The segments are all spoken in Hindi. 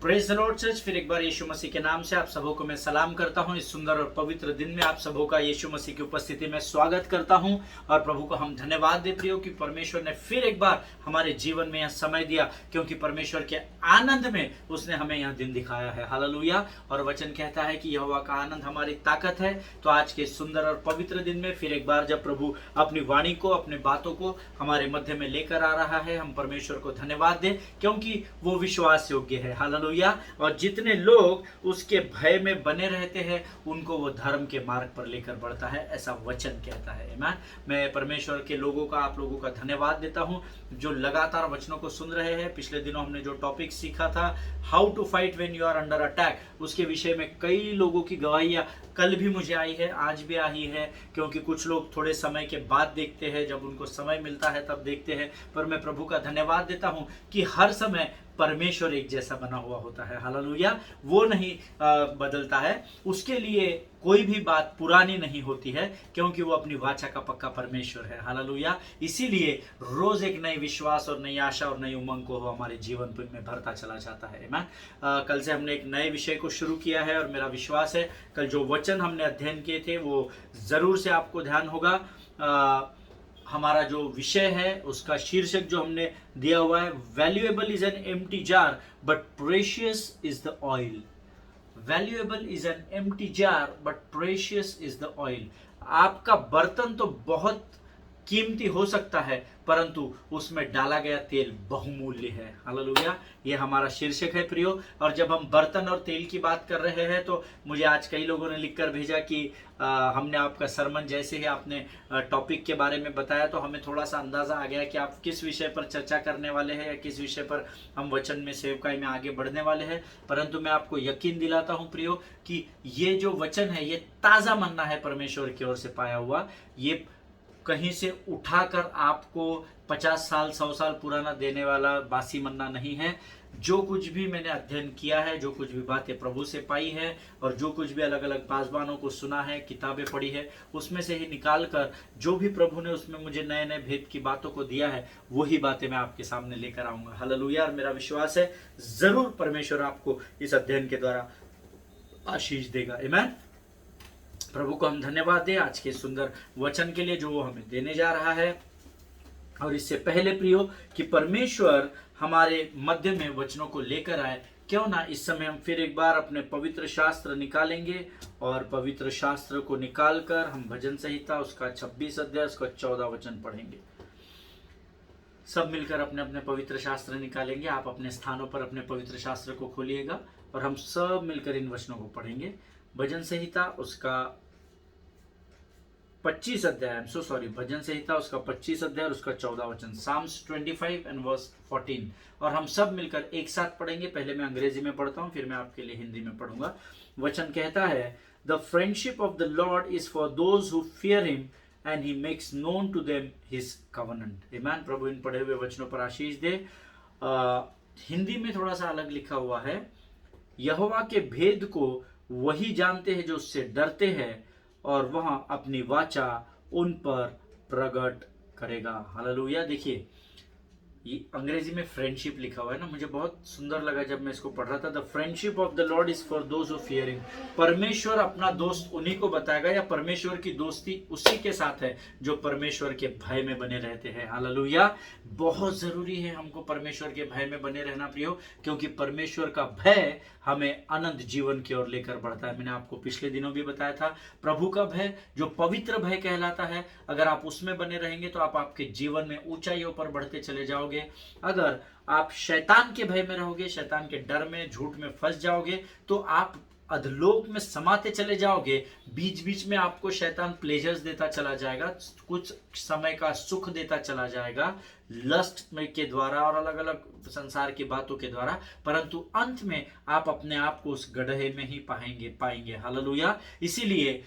Praise the Lord church. फिर एक बार यीशु मसीह के नाम से आप सबों को मैं सलाम करता हूं। इस सुंदर और पवित्र दिन में आप सबों का यीशु मसीह की उपस्थिति में स्वागत करता हूं और प्रभु को हम धन्यवाद देते हो कि परमेश्वर ने फिर एक बार हमारे जीवन में यह समय दिया, क्योंकि परमेश्वर के आनंद में उसने हमें यह दिन दिखाया है। हालेलुया। और वचन कहता है कि यहोवा का आनंद हमारी ताकत है। तो आज के सुंदर और पवित्र दिन में फिर एक बार जब प्रभु अपनी वाणी को, अपनी बातों को हमारे मध्य में लेकर आ रहा है, हम परमेश्वर को धन्यवाद दें, क्योंकि वो विश्वास योग्य है। हालेलुया। और जितने लोग उसके भय में बने रहते हैं उनको वो धर्म के मार्ग पर लेकर बढ़ता है, ऐसा वचन कहता है। आमीन। मैं परमेश्वर के लोगों का, आप लोगों का धन्यवाद देता हूं जो लगातार वचनों को सुन रहे हैं। पिछले दिनों हमने जो टॉपिक सीखा था, how to fight when you are under attack, उसके विषय में कई लोगों की गवाहियां कल भी मुझे आई है, आज भी आई है, क्योंकि कुछ लोग थोड़े समय के बाद देखते हैं, जब उनको समय मिलता है तब देखते हैं। पर मैं प्रभु का धन्यवाद देता हूं कि हर समय परमेश्वर एक जैसा बना हुआ होता है। हालेलुया। वो नहीं बदलता है, उसके लिए कोई भी बात पुरानी नहीं होती है, क्योंकि वो अपनी वाचा का पक्का परमेश्वर है। हालेलुया। इसीलिए रोज एक नई विश्वास और नई आशा और नई उमंग को हमारे जीवन में भरता चला जाता है। आमीन। कल से हमने एक नए विषय को शुरू किया है और मेरा विश्वास है कल जो वचन हमने अध्ययन किए थे वो जरूर से आपको ध्यान होगा। हमारा जो विषय है उसका शीर्षक जो हमने दिया हुआ है, valuable is an empty jar but precious is the oil. Valuable is an empty jar but precious is the oil. आपका बर्तन तो बहुत कीमती हो सकता है, परंतु उसमें डाला गया तेल बहुमूल्य है। हालेलुया। ये हमारा शीर्षक है प्रियो। और जब हम बर्तन और तेल की बात कर रहे हैं तो मुझे आज कई लोगों ने लिखकर भेजा कि हमने आपका सरमन जैसे ही आपने टॉपिक के बारे में बताया तो हमें थोड़ा सा अंदाजा आ गया कि आप किस विषय पर चर्चा करने वाले हैं या किस विषय पर हम वचन में सेवकाई में आगे बढ़ने वाले हैं। परंतु मैं आपको यकीन दिलाता हूं प्रियो कि ये जो वचन है ये ताज़ा मन्ना है, परमेश्वर की ओर से पाया हुआ। ये कहीं से उठाकर आपको 50 साल 100 साल पुराना देने वाला बासी मन्ना नहीं है। जो कुछ भी मैंने अध्ययन किया है, जो कुछ भी बातें प्रभु से पाई है और जो कुछ भी अलग अलग पासवानों को सुना है, किताबें पढ़ी है, उसमें से ही निकाल कर जो भी प्रभु ने उसमें मुझे नए नए भेद की बातों को दिया है, वही बातें मैं आपके सामने लेकर आऊंगा। हालेलुया। और मेरा विश्वास है जरूर परमेश्वर आपको इस अध्ययन के द्वारा आशीष देगा। आमीन। प्रभु को हम धन्यवाद दें आज के सुंदर वचन के लिए जो वो हमें देने जा रहा है। और इससे पहले प्रियो कि परमेश्वर हमारे मध्य में वचनों को लेकर आए, क्यों ना इस समय हम फिर एक बार अपने पवित्र शास्त्र निकालेंगे और पवित्र शास्त्र को निकालकर हम भजन संहिता उसका 26 अध्याय उसका 14 वचन पढ़ेंगे। सब मिलकर अपने अपने पवित्र शास्त्र निकालेंगे। आप अपने स्थानों पर अपने पवित्र शास्त्र को खोलिएगा और हम सब मिलकर इन वचनों को पढ़ेंगे। भजन संहिता उसका 25 अध्याय, भजन संहिता उसका 25 अध्याय और उसका 14 वचन, Psalms 25 and verse 14। और हम सब मिलकर एक साथ पढ़ेंगे। पहले मैं अंग्रेजी में पढ़ता हूं, फिर मैं आपके लिए हिंदी में पढ़ूंगा। वचन कहता है, the friendship of the Lord is for those who fear him and he makes known to them his covenant. आमीन। प्रभु इन पढ़े हुए वचनों पर आशीष दे। हिंदी में थोड़ा सा अलग लिखा हुआ है, यहोवा के भेद को वही जानते हैं जो उससे डरते हैं और वह अपनी वाचा उन पर प्रकट करेगा। हालेलुया। देखिए ये अंग्रेजी में फ्रेंडशिप लिखा हुआ है ना, मुझे बहुत सुंदर लगा जब मैं इसको पढ़ रहा था। The friendship of the Lord is for those who fear him. परमेश्वर अपना दोस्त उन्हीं को बताएगा, या परमेश्वर की दोस्ती उसी के साथ है जो परमेश्वर के भय में बने रहते हैं। हालेलुया। बहुत जरूरी है हमको परमेश्वर के भय में बने रहना प्रियो, क्योंकि परमेश्वर का भय हमें अनंत जीवन की ओर लेकर बढ़ता है। मैंने आपको पिछले दिनों भी बताया था, प्रभु का भय जो पवित्र भय कहलाता है, अगर आप उसमें बने रहेंगे तो आप आपके जीवन में ऊंचाइयों पर बढ़ते चले जाओगे। अगर आप शैतान के भय में रहोगे, शैतान के डर में, झूठ में फंस जाओगे, तो आप अधलोक में समाते चले जाओगे। बीच बीच में आपको शैतान प्लेजर्स देता चला जाएगा, कुछ समय का सुख देता चला जाएगा लस्ट में के द्वारा और अलग अलग संसार की बातों के द्वारा, परंतु अंत में आप अपने आप को उस गड्ढे में ही पाएंगे। हालेलुया। इसीलिए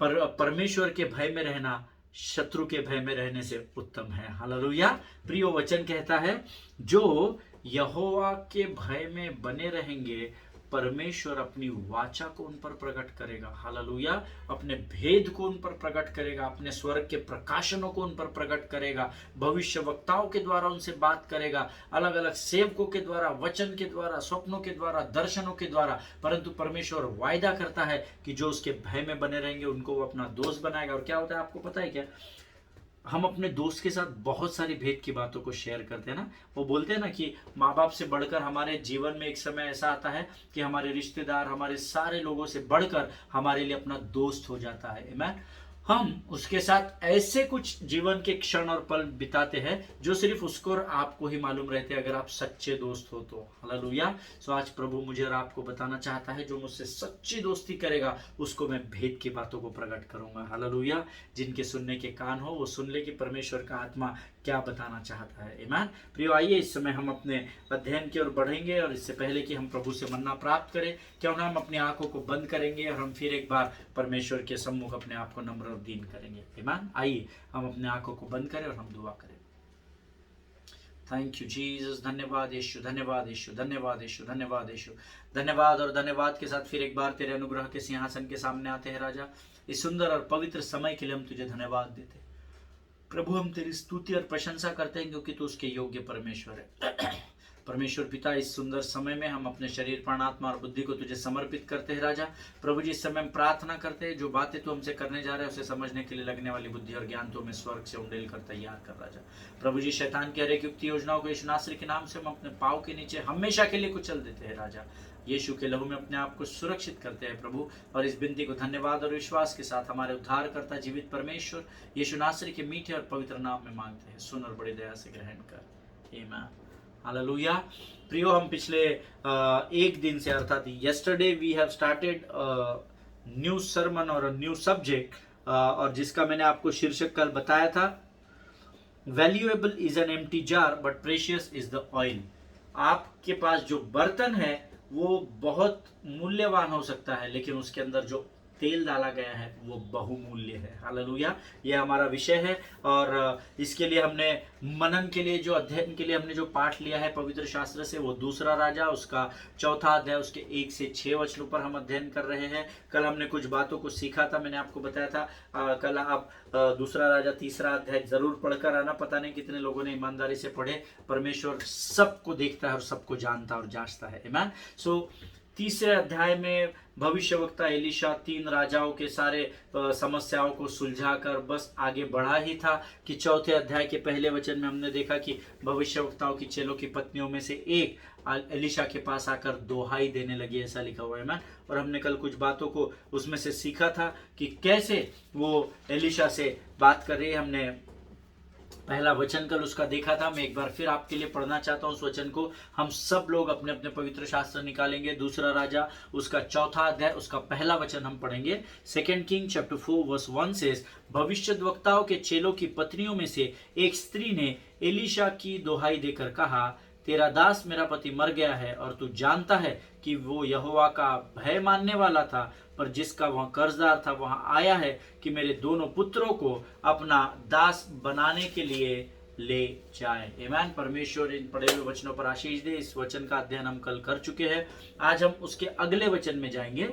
परमेश्वर के भय में रहना शत्रु के भय में रहने से उत्तम है। हालेलुया। प्रियो वचन कहता है, जो यहोवा के भय में बने रहेंगे परमेश्वर अपनी वाचा को उन पर प्रकट करेगा। हालेलुया। अपने भेद को उन पर प्रकट करेगा, अपने स्वर्ग के प्रकाशनों को उन पर प्रकट करेगा, भविष्य वक्ताओं के द्वारा उनसे बात करेगा, अलग अलग सेवकों के द्वारा, वचन के द्वारा, स्वप्नों के द्वारा, दर्शनों के द्वारा। परंतु परमेश्वर वायदा करता है कि जो उसके भय में बने रहेंगे उनको वो अपना दोस्त बनाएगा। और क्या होता है आपको पता है क्या? हम अपने दोस्त के साथ बहुत सारी भेद की बातों को शेयर करते हैं ना। वो बोलते हैं ना कि माँ बाप से बढ़कर हमारे जीवन में एक समय ऐसा आता है कि हमारे रिश्तेदार हमारे सारे लोगों से बढ़कर हमारे लिए अपना दोस्त हो जाता है। आमीन। हम उसके साथ ऐसे कुछ जीवन के क्षण और पल बिताते हैं जो सिर्फ उसको और आपको ही मालूम रहते हैं, अगर आप सच्चे दोस्त हो तो। हालेलुया। सो आज प्रभु मुझे और आपको बताना चाहता है, जो मुझसे सच्ची दोस्ती करेगा उसको मैं भेद की बातों को प्रकट करूंगा। हालेलुया। जिनके सुनने के कान हो वो सुन ले कि परमेश्वर का आत्मा क्या बताना चाहता है। आमीन। प्रियो, आइए इस समय हम अपने अध्ययन की ओर बढ़ेंगे, और इससे पहले कि हम प्रभु से मन्ना प्राप्त करें, क्यों ना हम अपनी आंखों को बंद करेंगे और हम फिर एक बार परमेश्वर के सम्मुख अपने आप को नम्र और दीन करेंगे। आमीन। आइए हम अपने आंखों को बंद करें और हम दुआ करें। Thank you Jesus. धन्यवाद यीशु, धन्यवाद यीशु, धन्यवाद यीशु, धन्यवाद यीशु। धन्यवाद और धन्यवाद के साथ फिर एक बार तेरे अनुग्रह के सिंहासन के सामने आते हैं राजा। इस सुंदर और पवित्र समय के लिए हम तुझे धन्यवाद देते हैं प्रभु। हम तेरी स्तुति और प्रशंसा करते हैं क्योंकि तू उसके योग्य परमेश्वर है। परमेश्वर पिता, इस सुंदर समय में हम अपने शरीर, प्राण, आत्मा और बुद्धि को तुझे समर्पित करते हैं राजा। प्रभु जी, इस समय हम प्रार्थना करते हैं, जो बातें तू हमसे करने जा रहे हैं उसे समझने के लिए लगने वाली बुद्धि और ज्ञान तो हमें स्वर्ग से उंडेल कर तैयार कर राजा। प्रभु जी, शैतान की हर एक युक्ति योजनाओं को यीशु नासरी के नाम से हम अपने पाँव के नीचे हमेशा के लिए कुचल देते हैं राजा। यीशु के लहू में अपने आप को सुरक्षित करते हैं प्रभु। और इस विनती को धन्यवाद और विश्वास के साथ हमारे उद्धार करता जीवित परमेश्वर यीशु नासरी के मीठे और पवित्र नाम में मांगते हैं। सुन और बड़ी दया से ग्रहण कर। आमीन। हालेलुया। प्रियो, हम पिछले एक दिन से, अर्थात yesterday we have started new sermon और न्यू सब्जेक्ट, और जिसका मैंने आपको शीर्षक कल बताया था, valuable is an empty jar but precious is the oil. आपके पास जो बर्तन है वो बहुत मूल्यवान हो सकता है, लेकिन उसके अंदर जो तेल डाला गया है वो बहुमूल्य है। हालेलुया। ये हमारा विषय है, और इसके लिए हमने मनन के लिए, जो अध्ययन के लिए हमने जो पाठ लिया है पवित्र शास्त्र से, वो दूसरा राजा उसका चौथा अध्याय उसके 1 से 6 वचनों पर हम अध्ययन कर रहे हैं। कल हमने कुछ बातों को सीखा था, मैंने आपको बताया था। कल आप दूसरा राजा तीसरा अध्याय जरूर पढ़कर आना। पता नहीं कितने लोगों ने ईमानदारी से पढ़े। परमेश्वर सबको देखता है और सबको जानता है और जांचता है। आमीन। सो तीसरे अध्याय में भविष्यवक्ता एलीशा 3 राजाओं के सारे समस्याओं को सुलझाकर बस आगे बढ़ा ही था कि चौथे अध्याय के पहले वचन में हमने देखा कि भविष्यवक्ताओं की चेलों की पत्नियों में से एक एलीशा के पास आकर दोहाई देने लगी, ऐसा लिखा हुआ है मैन। और हमने कल कुछ बातों को उसमें से सीखा था कि कैसे वो एलीशा से बात कर रही है। हमने पहला वचन कल उसका देखा था। मैं एक बार फिर आपके लिए पढ़ना चाहता हूँ उस वचन को। हम सब लोग अपने अपने पवित्र शास्त्र निकालेंगे। दूसरा राजा उसका चौथा अध्याय उसका पहला वचन हम पढ़ेंगे। 2 किंग चैप्टर 4 वर्स 1 सेज, भविष्यद्वक्ताओं के चेलों की पत्नियों में से एक स्त्री ने एलीशा की दोहाई देकर कहा, तेरा दास मेरा पति मर गया है और तू जानता है कि वो यहोवा का भय मानने वाला था, पर जिसका वह कर्जदार था वहां आया है कि मेरे दोनों पुत्रों को अपना दास बनाने के लिए ले जाए। आमीन। परमेश्वर इन पढ़े हुए वचनों पर आशीष दे। इस वचन का अध्ययन हम कल कर चुके हैं। आज हम उसके अगले वचन में जाएंगे।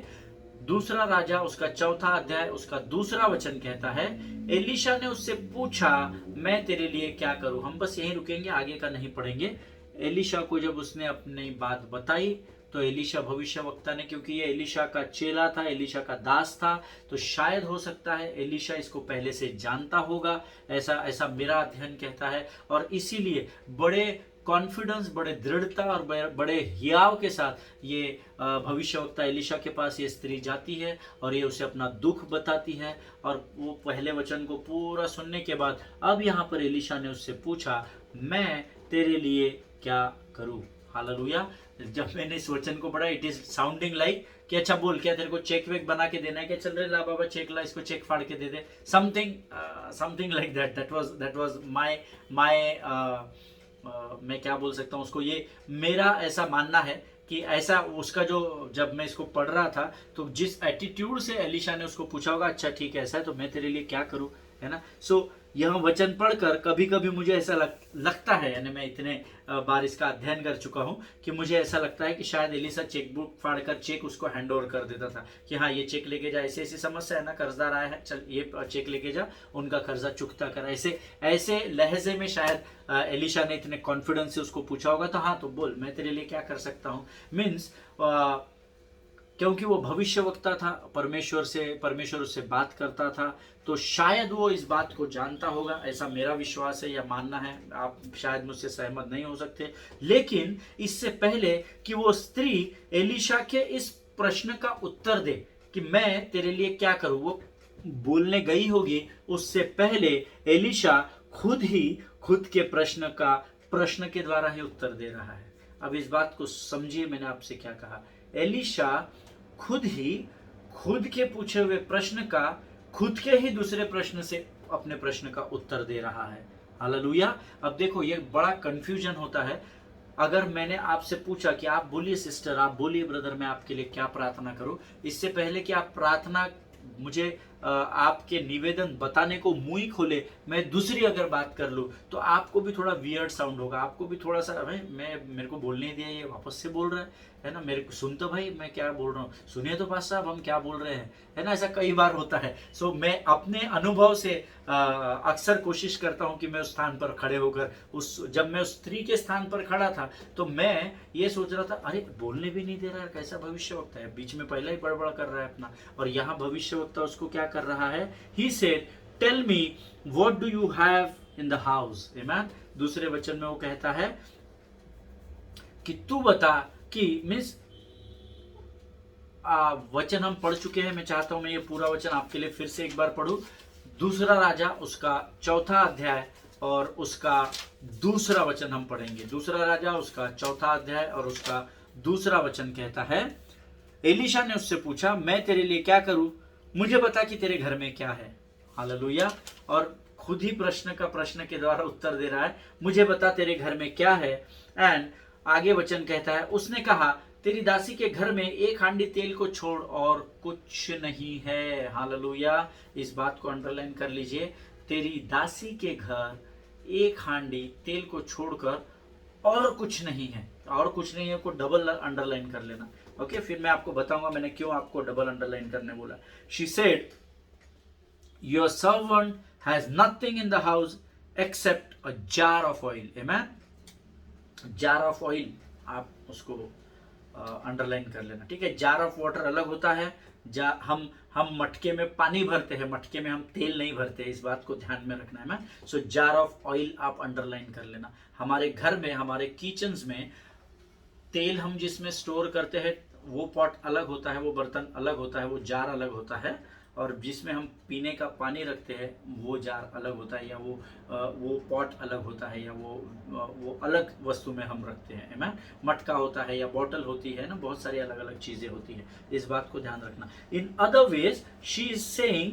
दूसरा राजा उसका चौथा अध्याय उसका दूसरा वचन कहता है, एलीशा ने उससे पूछा, मैं तेरे लिए क्या करूं। हम बस यहीं रुकेंगे, आगे का नहीं पढ़ेंगे। एलीशा को जब उसने अपनी बात बताई तो एलीशा भविष्यवक्ता ने, क्योंकि ये एलीशा का चेला था, एलीशा का दास था, तो शायद हो सकता है एलीशा इसको पहले से जानता होगा, ऐसा मेरा अध्ययन कहता है। और इसीलिए बड़े कॉन्फिडेंस, बड़े दृढ़ता और बड़े हियाव के साथ ये भविष्यवक्ता एलीशा के पास ये स्त्री जाती है और ये उसे अपना दुख बताती है। और वो पहले वचन को पूरा सुनने के बाद अब यहाँ पर एलीशा ने उससे पूछा, मैं तेरे लिए क्या करूं। हालेलुया। जब मैंने इस वचन को पढ़ा, इट इज साउंडिंग लाइक कि अच्छा बोल, क्या तेरे को चेक वेक बना के देना है, क्या चल रहे, ला बाबा चेक ला, इसको चेक फाड़ के दे दे, something like that. That was my मैं क्या बोल सकता हूँ उसको, ये मेरा ऐसा मानना है कि ऐसा उसका जो, जब मैं इसको पढ़ रहा था तो जिस एटीट्यूड से एलीशा ने उसको पूछा होगा, अच्छा ठीक है ऐसा है तो मैं तेरे लिए क्या करूँ, है ना। सो यह वचन पढ़कर कभी कभी मुझे ऐसा लगता है, यानी मैं इतने बार इसका अध्ययन कर चुका हूँ कि मुझे ऐसा लगता है कि शायद एलिशा चेकबुक फाड़कर चेक उसको हैंड ओवर कर देता था कि हाँ ये चेक लेके जा, ऐसी ऐसी समस्या है ना, कर्जदार आया है, चल ये चेक लेके जा, उनका कर्जा चुकता कर। ऐसे ऐसे लहजे में शायद एलिशा ने इतने कॉन्फिडेंस से उसको पूछा होगा, तो हाँ तो बोल, मैं तेरे लिए क्या कर सकता हूँ। मीन्स क्योंकि वो भविष्यवक्ता था, परमेश्वर उससे बात करता था, तो शायद वो इस बात को जानता होगा, ऐसा मेरा विश्वास है या मानना है। आप शायद मुझसे सहमत नहीं हो सकते, लेकिन इससे पहले कि वो स्त्री एलिशा के इस प्रश्न का उत्तर दे कि मैं तेरे लिए क्या करूं, वो बोलने गई होगी, उससे पहले एलिशा खुद के प्रश्न के द्वारा ही उत्तर दे रहा है। अब इस बात को समझिए, मैंने आपसे क्या कहा। एलिशा खुद के पूछे हुए प्रश्न का खुद के ही दूसरे प्रश्न से अपने प्रश्न का उत्तर दे रहा है। हालेलुया। अब देखो ये बड़ा कंफ्यूजन होता है। अगर मैंने आपसे पूछा कि आप बोलिए सिस्टर, आप बोलिए ब्रदर, मैं आपके लिए क्या प्रार्थना करूं, इससे पहले कि आप प्रार्थना मुझे आपके निवेदन बताने को मुंह ही खोले, मैं दूसरी अगर बात कर लूं तो आपको भी थोड़ा वियर्ड साउंड होगा, आपको भी थोड़ा सा भाई मेरे को बोलने दिया, ये वापस से बोल रहा है ना, मेरे को सुन तो भाई मैं क्या बोल रहा हूँ, सुनिए तो पास साहब हम क्या बोल रहे हैं, है ना। ऐसा कई बार होता है। सो मैं अपने अनुभव से अक्सर कोशिश करता हूँ कि मैं उस स्थान पर खड़े होकर जब मैं उस स्त्री के स्थान पर खड़ा था तो मैं ये सोच रहा था, अरे बोलने भी नहीं दे रहा है, कैसा भविष्यवक्ता है, बीच में पहले ही बड़बड़ कर रहा है अपना। और यहाँ भविष्यवक्ता उसको क्या कर रहा है, he said tell me what do you have in the house. Amen. दूसरे वचन में वो कहता है कि तू बता, कि मीन्स वचन हम पढ़ चुके हैं, मैं चाहता हूं मैं ये पूरा वचन आपके लिए फिर से एक बार पढ़ूं। दूसरा राजा उसका 4था अध्याय और उसका दूसरा वचन हम पढ़ेंगे। दूसरा राजा उसका 4था अध्याय और उसका दूसरा वचन कहता है, एलिशा ने उससे पूछा, मैं तेरे लिए क्या करूं, मुझे बता कि तेरे घर में क्या है। हालेलुया। और खुद ही प्रश्न के द्वारा उत्तर दे रहा है, मुझे बता तेरे घर में क्या है। एंड आगे वचन कहता है, उसने कहा, तेरी दासी के घर में एक हांडी तेल को छोड़ और कुछ नहीं है। हालेलुया। इस बात को अंडरलाइन कर लीजिए, तेरी दासी के घर एक हांडी तेल को छोड़कर और कुछ नहीं है। और कुछ नहीं है को डबल अंडरलाइन कर लेना। ओके, फिर मैं आपको बताऊंगा मैंने क्यों आपको डबल अंडरलाइन करने बोला। She said, your servant has nothing in the house except a jar of oil. Amen. Jar of oil आप उसको अंडरलाइन कर लेना, ठीक है। जार ऑफ वाटर अलग होता है, हम मटके में पानी भरते हैं, मटके में हम तेल नहीं भरते, इस बात को ध्यान में रखना है। मैं सो जार ऑफ ऑयल आप अंडरलाइन कर लेना। हमारे घर में, हमारे किचन्स में तेल हम जिसमें स्टोर करते हैं वो पॉट अलग होता है, वो बर्तन अलग होता है, वो जार अलग होता है। और जिसमें हम पीने का पानी रखते हैं वो जार अलग होता है, या वो पॉट अलग होता है, या वो अलग वस्तु में हम रखते हैं। मैन मटका होता है या बॉटल होती है ना, बहुत सारी अलग अलग चीजें होती है, इस बात को ध्यान रखना। In other ways she is saying,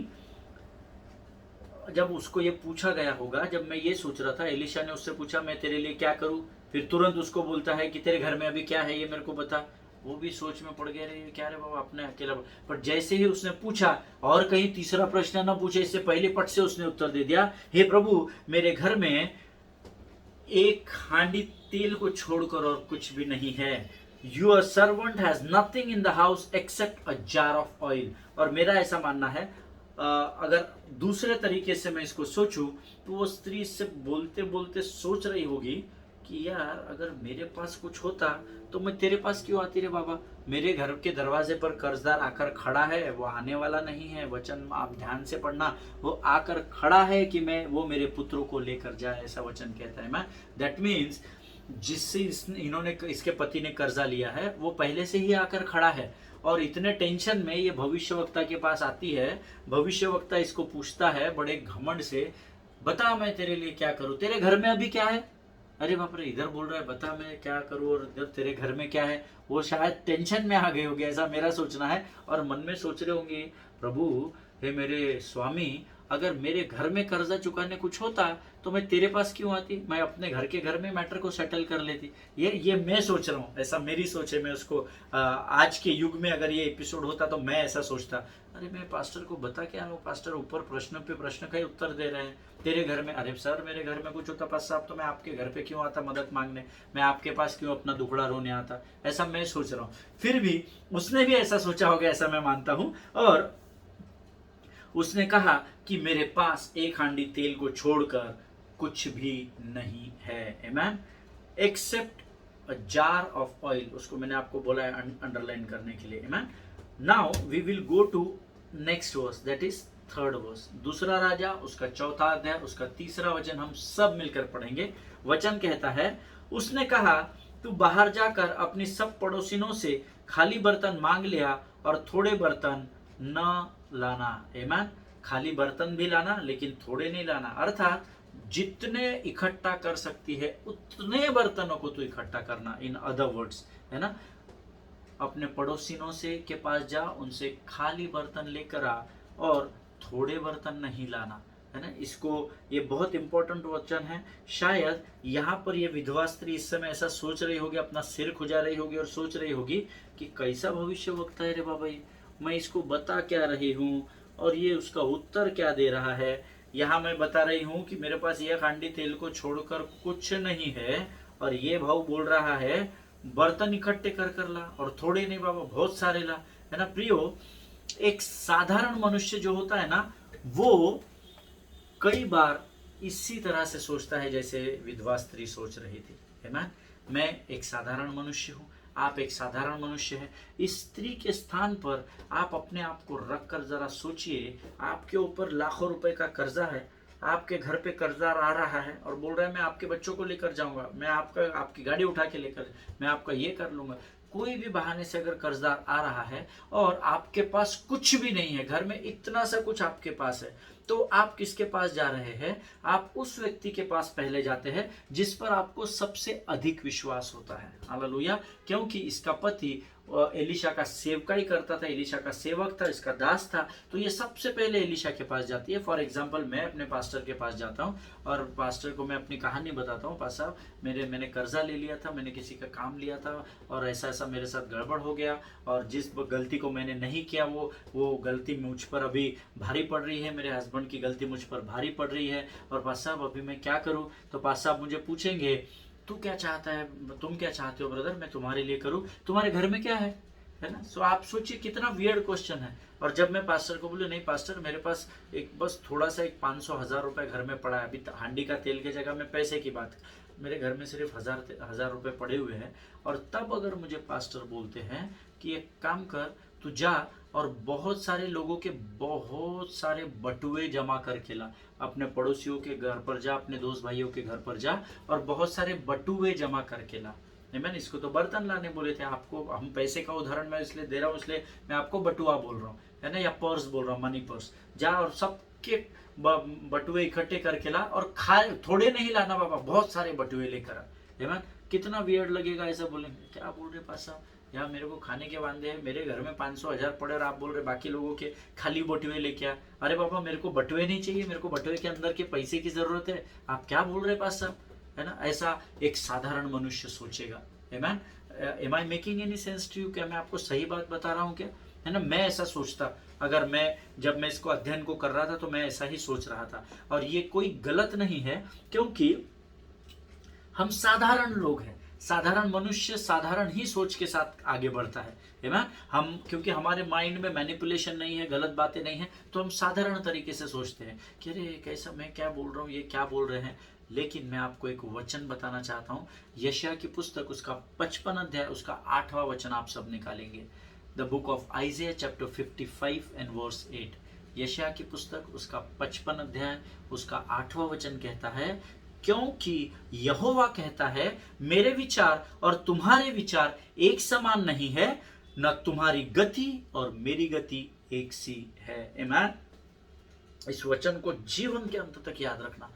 जब उसको ये पूछा गया होगा, जब मैं ये सोच रहा था, एलिशा ने उससे पूछा मैं तेरे लिए क्या करूं, फिर तुरंत उसको बोलता है कि तेरे घर में अभी क्या है ये मेरे को बता। वो भी सोच में पड़ गया, रे क्या रे बाबा अपने अकेला। पर जैसे ही उसने पूछा, और कहीं तीसरा प्रश्न ना पूछे इससे पहले पट से उसने उत्तर दे दिया, हे प्रभु मेरे घर में एक हांडी तेल को छोड़कर और कुछ भी नहीं है। Your servant has nothing in the house except a jar of oil. और मेरा ऐसा मानना है, अगर दूसरे तरीके से मैं इसको सोचूं तो वो स्त्री इससे बोलते बोलते सोच रही होगी कि यार अगर मेरे पास कुछ होता तो मैं तेरे पास क्यों आती रे बाबा। मेरे घर के दरवाजे पर कर्जदार आकर खड़ा है, वो आने वाला नहीं है, वचन आप ध्यान से पढ़ना, वो आकर खड़ा है कि मैं वो मेरे पुत्रों को लेकर जाए, ऐसा वचन कहता है। मैं दैट मीन्स जिससे इसके पति ने कर्जा लिया है वो पहले से ही आकर खड़ा है, और इतने टेंशन में ये भविष्यवक्ता के पास आती है। भविष्यवक्ता इसको पूछता है बड़े घमंड से, बता मैं तेरे लिए क्या करूं, तेरे घर में अभी क्या है। अरे बाप रे, इधर बोल रहा है बता मैं क्या करूं और इधर तेरे घर में क्या है। वो शायद टेंशन में आ गए होंगे, ऐसा मेरा सोचना है। और मन में सोच रहे होंगे, प्रभु हे मेरे स्वामी, अगर मेरे घर में कर्जा चुकाने कुछ होता तो मैं तेरे पास क्यों आती, मैं अपने घर में मैटर को सेटल कर लेती। ये मैं सोच रहा हूँ, ऐसा मेरी सोच है। मैं उसको आज के युग में अगर ये एपिसोड होता तो मैं ऐसा सोचता, अरे मैं पास्टर को बता क्या, वो पास्टर ऊपर प्रश्न पे प्रश्न का ही उत्तर दे रहे हैं। तेरे घर में, अरे सर मेरे घर में कुछ होता पास साहब तो मैं आपके घर पे क्यों आता मदद मांगने, मैं आपके पास क्यों अपना दुखड़ा रोने आता। ऐसा मैं सोच रहा हूँ। फिर भी उसने भी ऐसा सोचा होगा, ऐसा मैं मानता हूँ। और उसने कहा कि मेरे पास एक हांडी तेल को छोड़कर कुछ भी नहीं है, amen, except a jar of oil. उसको मैंने आपको बोला है अंडरलाइन करने के लिए, amen. Now we will go to next verse, that is third verse. दूसरा राजा उसका चौथा अध्याय उसका तीसरा वचन हम सब मिलकर पढ़ेंगे। वचन कहता है, उसने कहा तू बाहर जाकर अपनी सब पड़ोसिनों से खाली बर्तन मांग लिया और थोड़े बर्तन न लाना, आमेन। खाली बर्तन भी लाना लेकिन थोड़े नहीं लाना, अर्थात जितने इकट्ठा कर सकती है उतने बर्तनों को तू इकट्ठा करना। इन अदर वर्ड्स, है ना, अपने पड़ोसिनों से के पास जा, उनसे खाली बर्तन लेकर आ और थोड़े बर्तन नहीं लाना, है ना। इसको, ये बहुत इंपॉर्टेंट वचन है। शायद यहाँ पर ये विधवा स्त्री इस समय ऐसा सोच रही होगी, अपना सिर खुजा रही होगी और सोच रही होगी कि कैसा भविष्य वक्ता है रे बाबा ये, मैं इसको बता क्या रही हूँ और ये उसका उत्तर क्या दे रहा है। यहाँ मैं बता रही हूँ कि मेरे पास एक हांडी तेल को छोड़कर कुछ नहीं है, और ये भाव बोल रहा है बर्तन इकट्ठे कर कर ला, और थोड़े नहीं बाबा बहुत सारे ला, है ना। प्रियो, एक साधारण मनुष्य जो होता है ना, वो कई बार इसी तरह से सोचता है जैसे विधवा स्त्री सोच रही थी, है ना। मैं एक साधारण मनुष्य हूँ, आप एक साधारण मनुष्य है। इस स्त्री के स्थान पर आप अपने आप को रख कर जरा सोचिए, आपके ऊपर लाखों रुपए का कर्जा है, आपके घर पे कर्जदार आ रहा है और बोल रहा है मैं आपके बच्चों को लेकर जाऊंगा, मैं आपकी गाड़ी उठा के लेकर, मैं आपका ये कर लूंगा। कोई भी बहाने से अगर कर्जदार आ रहा है और आपके पास कुछ भी नहीं है, घर में इतना सा कुछ आपके पास है, तो आप किसके पास जा रहे हैं? आप उस व्यक्ति के पास पहले जाते हैं जिस पर आपको सबसे अधिक विश्वास होता है। हालेलुया। क्योंकि इसका पति एलिशा का सेवकाई करता था, एलिशा का सेवक था, इसका दास था, तो ये सबसे पहले एलिशा के पास जाती है। फॉर एग्जांपल, मैं अपने पास्टर के पास जाता हूँ और पास्टर को मैं अपनी कहानी बताता हूँ, पास साहब मैंने कर्जा ले लिया था, मैंने किसी का काम लिया था और ऐसा ऐसा मेरे साथ गड़बड़ हो गया, और जिस गलती को मैंने नहीं किया वो गलती मुझ पर अभी भारी पड़ रही है, मेरे हस्बैंड की गलती मुझ पर भारी पड़ रही है, और पास साहब अभी मैं क्या करूँ। तो पास साहब मुझे पूछेंगे तू क्या चाहता है, तुम क्या चाहते हो ब्रदर, मैं तुम्हारे लिए करूं, तुम्हारे घर में क्या है ना। सो आप सोचिए कितना वियर्ड क्वेश्चन है। और जब मैं पास्टर को बोले नहीं पास्टर मेरे पास एक बस थोड़ा सा एक 500,000 रुपए घर में पड़ा है, अभी हांडी का तेल की जगह में पैसे की बात, मेरे घर में सिर्फ हजार रुपए पड़े हुए हैं, और तब अगर मुझे पास्टर बोलते हैं कि एक काम कर, तू जा और बहुत सारे लोगों के बहुत सारे बटुए जमा करके ला, अपने पड़ोसियों के घर पर जा, अपने दोस्त भाइयों के घर पर जा और बहुत सारे बटुए जमा करके ला। मैंने इसको तो बर्तन लाने बोले थे, आपको हम पैसे का उदाहरण मैं इसलिए दे रहा हूँ, इसलिए मैं आपको बटुआ बोल रहा हूँ, है ना, या पर्स बोल रहा हूँ, मनी पर्स। जा और सबके बटुए इकट्ठे करके ला, और खा, थोड़े नहीं लाना बाबा, बहुत सारे बटुए लेकर आ, है ना। कितना वियर्ड लगेगा ऐसा बोलेंगे, क्या बोल रहे पास साहब, यहाँ मेरे को खाने के वादे हैं, मेरे घर में 500,000 पड़े और आप बोल रहे बाकी लोगों के खाली बटुए लेके आ। अरे बाबा मेरे को बटुए नहीं चाहिए, मेरे को बटुए के अंदर के पैसे की जरूरत है, आप क्या बोल रहे पास साहब, है ना। ऐसा एक साधारण मनुष्य सोचेगा। Am I making any sense to you? क्या मैं आपको सही बात बता रहा हूँ क्या, है ना। मैं ऐसा सोचता, अगर जब मैं इसको अध्ययन को कर रहा था तो मैं ऐसा ही सोच रहा था, और ये कोई गलत नहीं है, क्योंकि हम साधारण लोग हैं, साधारण मनुष्य साधारण ही सोच के साथ आगे बढ़ता है ना। हम क्योंकि हमारे माइंड में मैनिपुलेशन नहीं है, गलत बातें नहीं है, तो हम साधारण तरीके से सोचते हैं कि अरे कैसा, मैं क्या बोल रहा हूँ, ये क्या बोल रहे हैं। लेकिन मैं आपको एक वचन बताना चाहता हूँ, यशायाह की पुस्तक उसका 55 अध्याय उसका 8वां वचन आप सब निकालेंगे। The book of Isaiah chapter 55 and verse 8। यशायाह की पुस्तक उसका 55 अध्याय उसका 8वां वचन कहता है, क्योंकि यहोवा कहता है मेरे विचार और तुम्हारे विचार एक समान नहीं है, न तुम्हारी गति और मेरी गति एक सी है। आमीन। इस वचन को जीवन के अंत तक याद रखना।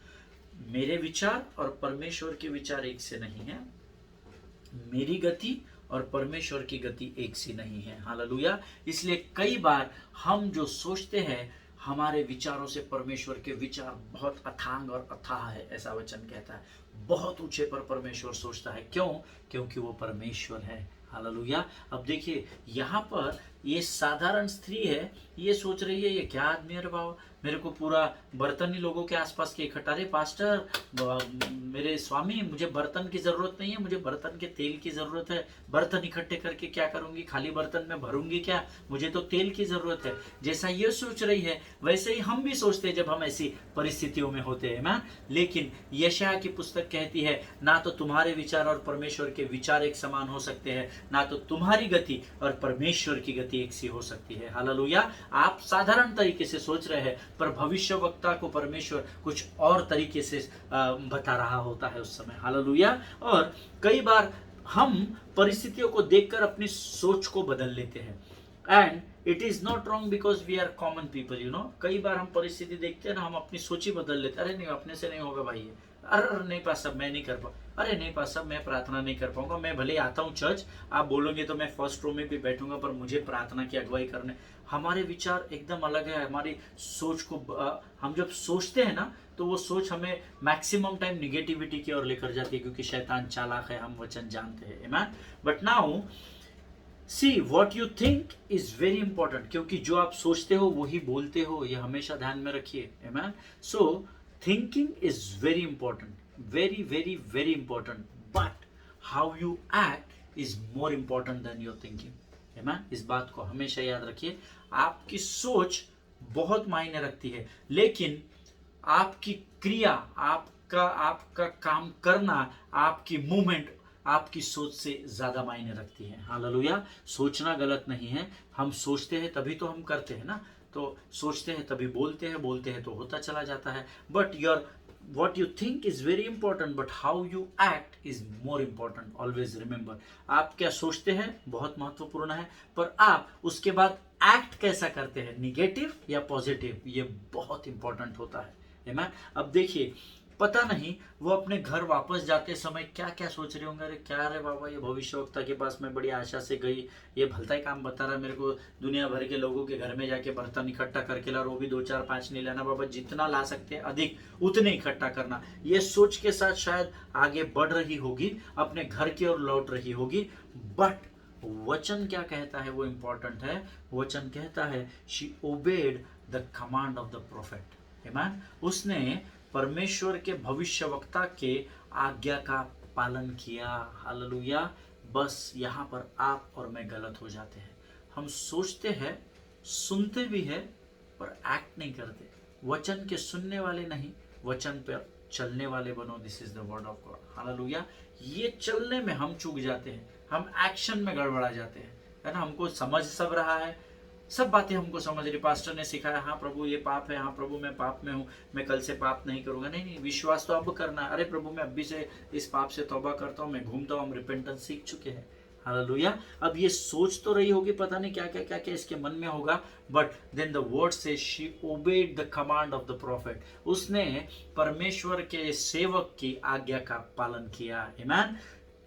मेरे विचार और परमेश्वर के विचार एक से नहीं है, मेरी गति और परमेश्वर की गति एक सी नहीं है। हालेलुया। इसलिए कई बार हम जो सोचते हैं, हमारे विचारों से परमेश्वर के विचार बहुत अथांग और अथाह है, ऐसा वचन कहता है। बहुत ऊंचे पर परमेश्वर सोचता है। क्यों? क्योंकि वो परमेश्वर है। हालेलुया। अब देखिए यहाँ पर ये साधारण स्त्री है, ये सोच रही है ये क्या आदमी है रे बाबा, मेरे को पूरा बर्तन ही लोगों के आसपास के इकट्ठा। रे पास्टर, मेरे स्वामी, मुझे बर्तन की जरूरत नहीं है, मुझे बर्तन के तेल की जरूरत है। बर्तन इकट्ठे करके क्या करूंगी, खाली बर्तन में भरूंगी क्या, मुझे तो तेल की जरूरत है। जैसा ये सोच रही है वैसे ही हम भी सोचते हैं जब हम ऐसी परिस्थितियों में होते हैं ना। लेकिन यशायाह की पुस्तक कहती है ना तो तुम्हारे विचार और परमेश्वर के विचार एक समान हो सकते हैं, ना तो तुम्हारी गति और परमेश्वर की गति एक सी हो सकती है। हालेलुया। आप साधारण तरीके से सोच रहे हैं पर भविष्यवक्ता को परमेश्वर कुछ और तरीके से बता रहा होता है उस समय। हालेलुया। और कई बार हम परिस्थितियों को देखकर अपनी सोच को बदल लेते हैं। And it is not wrong because we are common people, you know. कई बार हम परिस्थिति देखते हैं ना, हम अपनी सोच ही बदल लेते हैं। अरे नहीं, अपने से नहीं होगा भाई ये। अरे नहीं पास साहब, मैं नहीं कर पाऊँ। अरे नहीं पास साहब, मैं प्रार्थना नहीं कर पाऊंगा। मैं भले आता हूँ चर्च, आप बोलोगे तो मैं फर्स्ट रो में भी बैठूंगा, पर मुझे प्रार्थना की अगुवाई करने। हमारे विचार एकदम अलग है। हमारी सोच को हम जब सोचते हैं ना तो वो सोच हमें मैक्सिमम टाइम निगेटिविटी की ओर लेकर जाती है, क्योंकि शैतान चालाक है, हम वचन जानते हैं। Amen. But now see what you think is very important, क्योंकि जो आप सोचते हो वही बोलते हो, ये हमेशा ध्यान में रखिए। Amen. So thinking is very important, very very very important, but how you act is more important than your thinking. Amen. इस बात को हमेशा याद रखिए। आपकी सोच बहुत मायने रखती है, लेकिन आपकी क्रिया, आपका काम करना, आपकी मूवमेंट आपकी सोच से ज्यादा मायने रखती है। हालेलुया। सोचना गलत नहीं है, हम सोचते हैं तभी तो हम करते हैं ना। तो सोचते हैं तभी बोलते हैं, बोलते हैं तो होता चला जाता है। But your what you think is very important, but how you act is more important. Always remember, आप क्या सोचते हैं बहुत महत्वपूर्ण है, पर आप उसके बाद एक्ट कैसा करते हैं, निगेटिव या पॉजिटिव, ये बहुत इंपॉर्टेंट होता है। मैम अब देखिए, पता नहीं वो अपने घर वापस जाते समय क्या क्या सोच रहे होंगे। अरे क्या रे बाबा, ये भविष्यवक्ता के पास मैं बड़ी आशा से गई, ये भलता ही काम बता रहा मेरे को, दुनिया भर के लोगों के घर में जाके बर्तन इकट्ठा करके ला, वो भी 2 4 5 नहीं लाना बाबा, जितना ला सकते हैं अधिक उतने इकट्ठा करना। ये सोच के साथ शायद आगे बढ़ रही होगी, अपने घर की ओर लौट रही होगी। बट वचन क्या कहता है वो इंपॉर्टेंट है। वचन कहता है she obeyed the command of the prophet. Amen. उसने परमेश्वर के भविष्यवक्ता के आज्ञा का पालन किया। हालेलुया। बस यहाँ पर आप और मैं गलत हो जाते हैं। हम सोचते हैं, सुनते भी हैं, पर एक्ट नहीं करते। वचन के सुनने वाले नहीं, वचन पर चलने वाले बनो। This is the word of God. Hallelujah. ये चलने में हम चूक जाते हैं, हम एक्शन में गड़बड़ा जाते हैं, है ना। हमको समझ सब रहा है, सब बातें हमको समझ रही, पास्टर ने सिखाया, हाँ प्रभु ये पाप है, हाँ प्रभु मैं पाप में हूँ, मैं कल से पाप नहीं करूंगा। नहीं नहीं, विश्वास तो अब करना है। अरे प्रभु मैं अभी से इस पाप से तौबा करता हूँ, मैं घूमता हूँ। हम रिपेंटेंस सीख चुके हैं। हालेलुया। अब ये सोच तो रही होगी, पता नहीं क्या क्या क्या क्या इसके मन में होगा, बट देन द वर्ड से she obeyed the command of the prophet. उसने परमेश्वर के सेवक की आज्ञा का पालन किया। आमेन।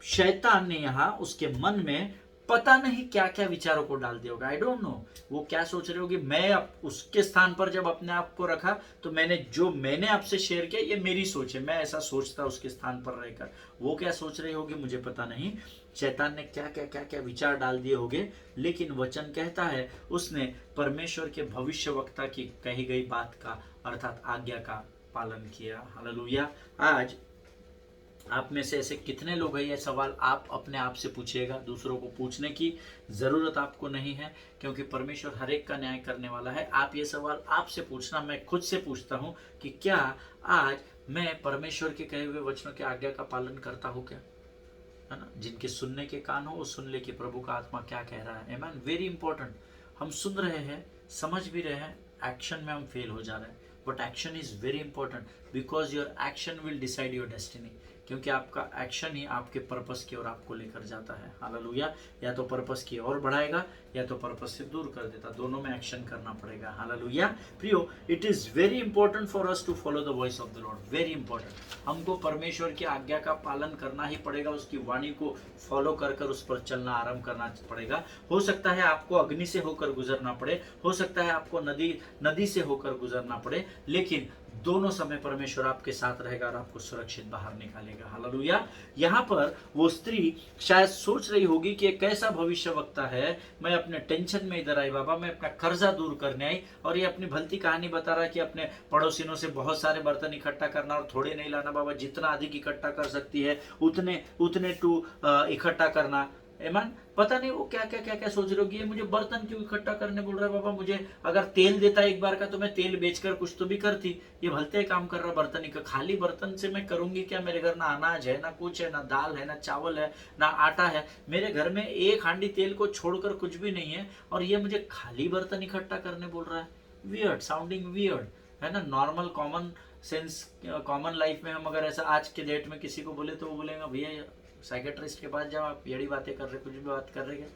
शैतान ने यहाँ उसके मन में पता नहीं क्या क्या विचारों को डाल दिया होगा। आई डोंट नो वो क्या सोच रही होगी। मैं अब उसके स्थान पर जब अपने आप को रखा तो मैंने आपसे शेयर किया, ये मेरी सोच है, मैं ऐसा सोचता उसके स्थान पर रहकर। वो क्या सोच रही होगी मुझे पता नहीं, शैतान ने क्या क्या क्या क्या विचार डाल दिए होंगे। लेकिन वचन कहता है उसने परमेश्वर के भविष्यवक्ता की कही गई बात का अर्थात आज्ञा का पालन किया। हालेलुया। आज आप में से ऐसे कितने लोग हैं, ये सवाल आप अपने आप से पूछिएगा। दूसरों को पूछने की जरूरत आपको नहीं है, क्योंकि परमेश्वर हर एक का न्याय करने वाला है। आप ये सवाल आपसे पूछना, मैं खुद से पूछता हूँ कि क्या आज मैं परमेश्वर के कहे हुए वचनों की आज्ञा का पालन करता हूँ क्या, है ना। जिनके सुनने के कान हो वो सुन ले कि प्रभु का आत्मा क्या कह रहा है। आमेन। Very important. हम सुन रहे हैं, समझ भी रहे हैं, एक्शन में हम फेल हो जा रहे हैं। But action is very important, because your action will decide your destiny. क्योंकि आपका एक्शन ही आपके पर्पस की ओर आपको लेकर जाता है। हालेलुया। या तो पर्पस की ओर बढ़ाएगा या तो पर्पस से दूर कर देता, दोनों में एक्शन करना पड़ेगा। हालेलुया। प्रियो, it is very important for us to follow the voice of the Lord. Very important. हमको परमेश्वर की आज्ञा का पालन करना ही पड़ेगा, उसकी वाणी को फॉलो कर कर उस पर चलना आरंभ करना पड़ेगा। हो सकता है आपको अग्नि से होकर गुजरना पड़े, हो सकता है आपको नदी से होकर गुजरना पड़े, लेकिन दोनों समय परमेश्वर आपके साथ रहेगा और आपको सुरक्षित बाहर निकालेगा। हालेलुया। यहाँ पर वो स्त्री शायद सोच रही होगी कि एक कैसा भविष्यवक्ता है, मैं अपने टेंशन में इधर आई बाबा, मैं अपना कर्जा दूर करने आई और ये अपनी भलती कहानी बता रहा है कि अपने पड़ोसियों से बहुत सारे बर्तन इकट्ठा करना और थोड़े नहीं लाना बाबा, जितना अधिक इकट्ठा कर सकती है उतने तू इकट्ठा करना। एमन, पता नहीं वो क्या क्या सोच रहे होगी, ये मुझे बर्तन क्यों इकट्ठा करने बोल रहा है बाबा, मुझे अगर तेल देता एक बार का तो मैं तेल बेचकर कुछ तो भी करती, ये भलते काम कर रहा बर्तन का, खाली बर्तन से मैं करूंगी क्या? मेरे घर ना अनाज है, ना कुछ है, ना दाल है, ना चावल है, ना आटा है, मेरे घर में एक हांडी तेल को छोड़कर कुछ भी नहीं है और ये मुझे खाली बर्तन इकट्ठा करने बोल रहा है। वियर्ड, साउंडिंग वियर्ड है ना। Normal common sense, common life में हम अगर ऐसा आज के डेट में किसी को बोले तो वो बोलेगा भैया साइकेट्रिस्ट के पास जाओ, आप यही बातें कर रहे, कुछ भी बात कर रहे हैं,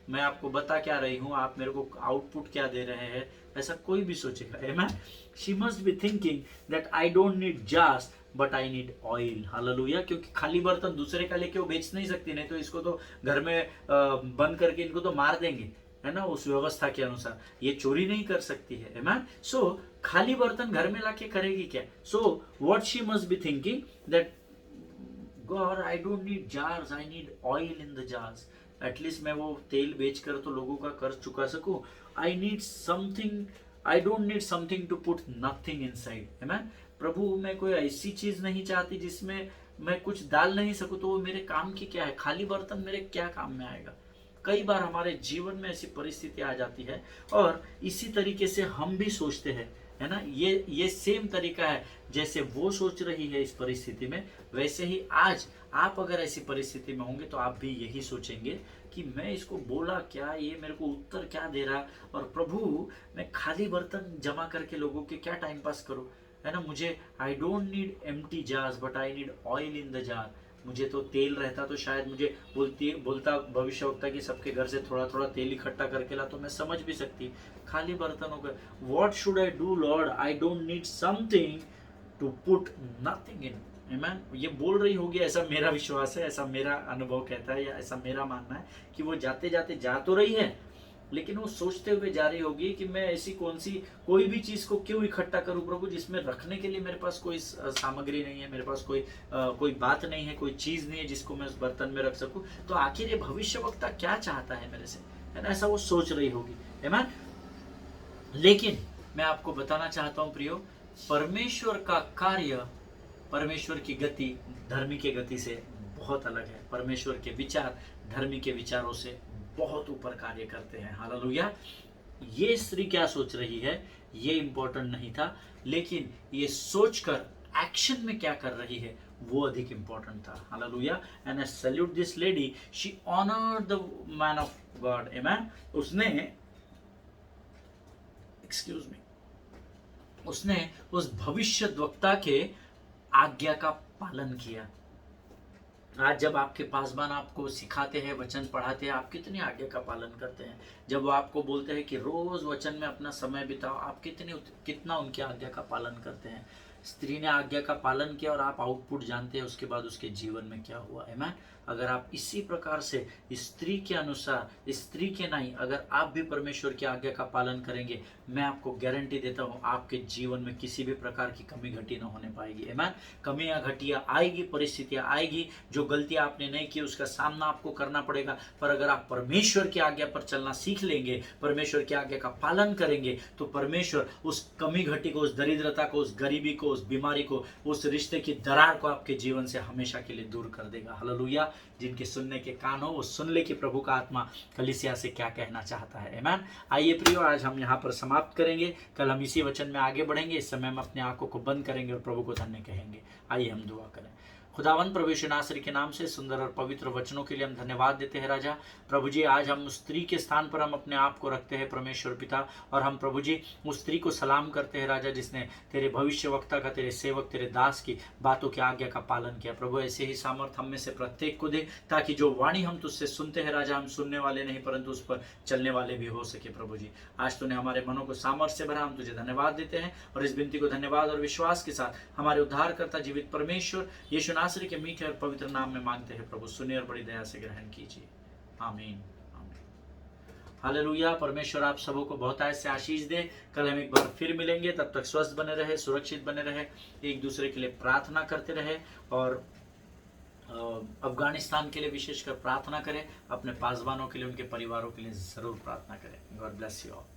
मैं आपको बता क्या रही हूँ, आप मेरे को आउटपुट क्या दे रहे हैं, ऐसा कोई भी सोचेगा। Amen? She must be thinking that I don't need jars but I need oil. Hallelujah. क्योंकि खाली बर्तन दूसरे का लेके वो बेच नहीं सकती, नहीं तो इसको तो घर में बंद करके इनको तो मार देंगे, है ना, उस व्यवस्था के अनुसार ये चोरी नहीं कर सकती है। Amen? So खाली बर्तन घर में लाके करेगी क्या? So what she must be thinking that God, I don't need jars, I need oil in the jars. At least मैं वो तेल बेचकर तो लोगों का कर्ज चुका सकूं। I need something, I don't need something to put nothing inside. Amen? प्रभु, मैं कोई ऐसी चीज नहीं चाहती जिसमें मैं कुछ डाल नहीं सकूं, तो वो मेरे काम की क्या है? खाली बर्तन मेरे क्या काम में आएगा? कई बार हमारे जीवन में ऐसी परिस्थिति आ जाती है और इसी तरीके से हम भी सोचते हैं, है ना। ये सेम तरीका है जैसे वो सोच रही है इस परिस्थिति में, वैसे ही आज आप अगर ऐसी परिस्थिति में होंगे तो आप भी यही सोचेंगे कि मैं इसको बोला क्या, ये मेरे को उत्तर क्या दे रहा, और प्रभु मैं खाली बर्तन जमा करके लोगों के क्या टाइम पास करूं, है ना। मुझे आई don't need empty jars but I need oil in the jar. मुझे तो तेल रहता तो शायद मुझे बोलता भविष्यवक्ता कि सबके घर से थोड़ा थोड़ा तेल इकट्ठा करके ला, तो मैं समझ भी सकती। खाली बर्तनों का what should I do lord, I don't need something to put nothing in. Amen. ये बोल रही होगी, ऐसा मेरा विश्वास है, ऐसा मेरा अनुभव कहता है, या ऐसा मेरा मानना है कि वो जाते जाते जा तो रही है, लेकिन वो सोचते हुए जा रही होगी कि मैं ऐसी कोई भी चीज को क्यों इकट्ठा करूं प्रभु, जिसमें रखने के लिए मेरे पास कोई सामग्री नहीं है, मेरे पास कोई बात नहीं है, कोई चीज नहीं है जिसको मैं उस बर्तन में रख सकूं। तो आखिर ये भविष्यवक्ता क्या चाहता है मेरे से, है ना, ऐसा वो सोच रही होगी। आमेन। लेकिन मैं आपको बताना चाहता हूं प्रियो, परमेश्वर का कार्य, परमेश्वर की गति धर्मी के गति से बहुत अलग है। परमेश्वर के विचार धर्मी के विचारों से बहुत ऊपर कार्य करते हैं। हालेलुया। ये स्त्री क्या सोच रही है ये इंपॉर्टेंट नहीं था, लेकिन ये सोचकर एक्शन में क्या कर रही है वो अधिक इंपॉर्टेंट था। Hallelujah. And I salute this lady, she honoured the man of God. Amen. उसने उस भविष्यद्वक्ता के आज्ञा का पालन किया। आज जब आपके पासवान आपको सिखाते हैं, वचन पढ़ाते हैं, आप कितनी आज्ञा का पालन करते हैं? जब वो आपको बोलते हैं कि रोज वचन में अपना समय बिताओ, आप कितना उनकी आज्ञा का पालन करते हैं? स्त्री ने आज्ञा का पालन किया और आप आउटपुट जानते हैं उसके बाद उसके जीवन में क्या हुआ। आमेन। अगर आप इसी प्रकार से स्त्री के अनुसार, स्त्री के नहीं, अगर आप भी परमेश्वर की आज्ञा का पालन करेंगे, मैं आपको गारंटी देता हूं आपके जीवन में किसी भी प्रकार की कमी घटी न होने पाएगी। आमेन। कमियां घटियां आएगी, परिस्थितियां आएगी, जो गलतियां आपने नहीं की उसका सामना आपको करना पड़ेगा, पर अगर आप परमेश्वर की आज्ञा पर चलना सीख लेंगे, परमेश्वर की आज्ञा का पालन करेंगे, तो परमेश्वर उस कमी घटी को, उस दरिद्रता को, उस गरीबी को, उस बीमारी को, उस रिश्ते की दरार को आपके जीवन से हमेशा के लिए दूर कर देगा। हालेलुया। जिनके सुनने के कान हो वो सुन ले कि प्रभु का आत्मा कलीसिया से क्या कहना चाहता है। आमेन। आइए प्रियो, आज हम यहाँ पर समाप्त करेंगे, कल हम इसी वचन में आगे बढ़ेंगे। इस समय हम अपने आंखों को बंद करेंगे और प्रभु को धन्य कहेंगे। आइए हम दुआ करें। खुदावन प्रभु यीशु नासरी के नाम से सुंदर और पवित्र वचनों के लिए हम धन्यवाद देते हैं राजा। प्रभु जी आज हम उस स्त्री के स्थान पर हम अपने आप को रखते हैं परमेश्वर पिता, और हम प्रभु जी उस स्त्री को सलाम करते हैं राजा जिसने तेरे भविष्यवक्ता का, तेरे सेवक, तेरे दास की बातों की आज्ञा का पालन किया। प्रभु ऐसे ही सामर्थ हम में से प्रत्येक को दे, ताकि जो वाणी हम तुझसे सुनते हैं राजा, हम सुनने वाले नहीं परंतु उस पर चलने वाले भी हो सके। प्रभु जी आज तूने हमारे मनों को सामर्थ्य से भरा, हम तुझे धन्यवाद देते हैं और इस विनती को धन्यवाद और विश्वास के साथ हमारे उद्धारकर्ता जीवित परमेश्वर यीशु नासरी के मीठे और पवित्र नाम में मांगते हैं। प्रभु सुनिए और बड़ी दया से ग्रहण कीजिए। आमीन। हालेलुया। परमेश्वर आप सबों को बहुत ऐसे आशीष दे। कल हम एक बार फिर मिलेंगे, तब तक स्वस्थ बने रहे, सुरक्षित बने रहे, एक दूसरे के लिए प्रार्थना करते रहे और अफगानिस्तान के लिए विशेषकर प्रार्थना करें, अपने पासवानों के लिए, उनके परिवारों के लिए जरूर प्रार्थना करें। God bless you all.